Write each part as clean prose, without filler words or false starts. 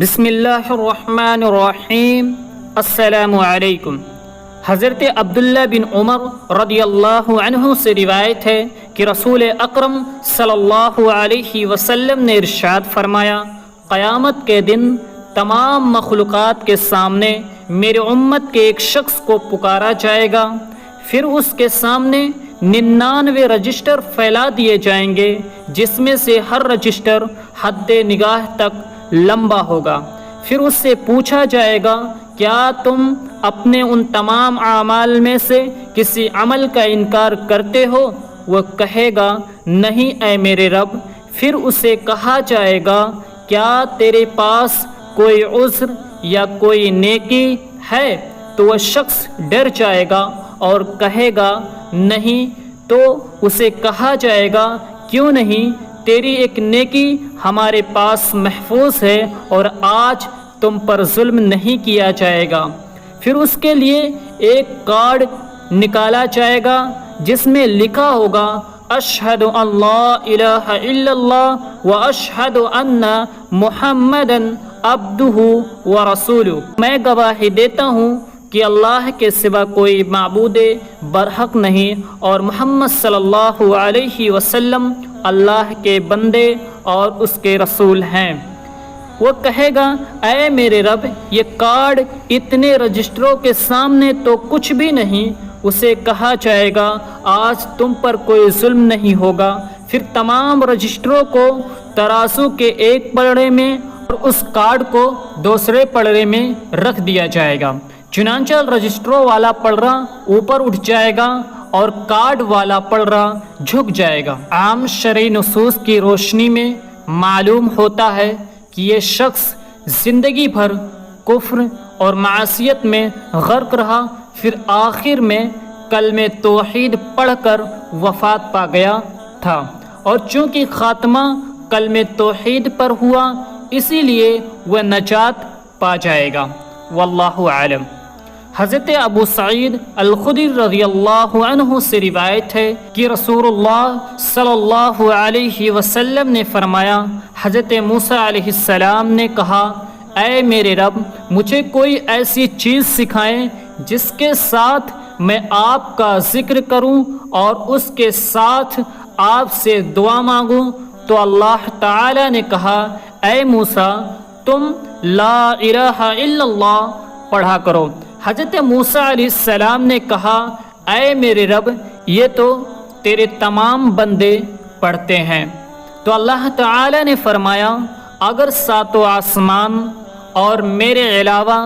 بسم اللہ الرحمن الرحیم۔ السلام علیکم۔ حضرت عبداللہ بن عمر رضی اللہ عنہ سے روایت ہے کہ رسول اکرم صلی اللہ علیہ وسلم نے ارشاد فرمایا، قیامت کے دن تمام مخلوقات کے سامنے میرے امت کے ایک شخص کو پکارا جائے گا، پھر اس کے سامنے 99 رجسٹر پھیلا دیے جائیں گے، جس میں سے ہر رجسٹر حد نگاہ تک لمبا ہوگا۔ پھر اس سے پوچھا جائے گا، کیا تم اپنے ان تمام اعمال میں سے کسی عمل کا انکار کرتے ہو؟ وہ کہے گا، نہیں اے میرے رب۔ پھر اسے کہا جائے گا، کیا تیرے پاس کوئی عذر یا کوئی نیکی ہے؟ تو وہ شخص ڈر جائے گا اور کہے گا، نہیں۔ تو اسے کہا جائے گا، کیوں نہیں؟ تیری ایک نیکی ہمارے پاس محفوظ ہے اور آج تم پر ظلم نہیں کیا جائے گا۔ پھر اس کے لیے ایک کارڈ نکالا جائے گا جس میں لکھا ہوگا، اشہد ان لا الہ الا اللہ و اشہد ان محمدًا عبدہ و رسولہ۔ میں گواہی دیتا ہوں کہ اللہ کے سوا کوئی معبود برحق نہیں اور محمد صلی اللہ علیہ وسلم اللہ کے بندے اور اس کے رسول ہیں۔ وہ کہے گا، اے میرے رب، یہ کارڈ اتنے رجسٹروں کے سامنے تو کچھ بھی نہیں۔ اسے کہا جائے گا، آج تم پر کوئی ظلم نہیں ہوگا۔ پھر تمام رجسٹروں کو ترازو کے ایک پلڑے میں اور اس کارڈ کو دوسرے پلڑے میں رکھ دیا جائے گا۔ چنانچہ رجسٹروں والا پلڑا اوپر اٹھ جائے گا اور کارڈ والا پلڑا جھک جائے گا۔ عام شرعی نصوص کی روشنی میں معلوم ہوتا ہے کہ یہ شخص زندگی بھر کفر اور معصیت میں غرق رہا، پھر آخر میں کلمہ توحید پڑھ کر وفات پا گیا تھا، اور چونکہ خاتمہ کلمہ توحید پر ہوا اسی لیے وہ نجات پا جائے گا۔ واللہ عالم۔ حضرت ابو سعید الخدری رضی اللہ عنہ سے روایت ہے کہ رسول اللہ صلی اللہ علیہ وسلم نے فرمایا، حضرت موسیٰ علیہ السلام نے کہا، اے میرے رب، مجھے کوئی ایسی چیز سکھائیں جس کے ساتھ میں آپ کا ذکر کروں اور اس کے ساتھ آپ سے دعا مانگوں۔ تو اللہ تعالی نے کہا، اے موسیٰ، تم لا الہ الا اللہ پڑھا کرو۔ حضرت موسیٰ علیہ السلام نے کہا، اے میرے رب، یہ تو تیرے تمام بندے پڑھتے ہیں۔ تو اللہ تعالی نے فرمایا، اگر ساتوں آسمان اور میرے علاوہ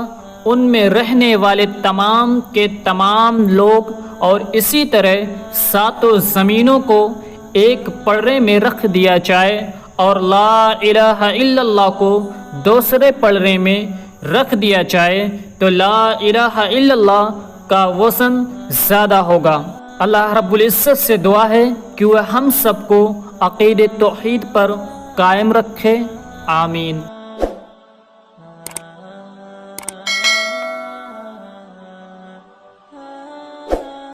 ان میں رہنے والے تمام کے تمام لوگ اور اسی طرح ساتوں زمینوں کو ایک پلڑے میں رکھ دیا جائے اور لا الہ الا اللہ کو دوسرے پلڑے میں رکھ دیا جائے تو لا الہ الا اللہ کا وزن زیادہ ہوگا۔ اللہ رب العزت سے دعا ہے کہ وہ ہم سب کو عقیدہ توحید پر قائم رکھے۔ آمین۔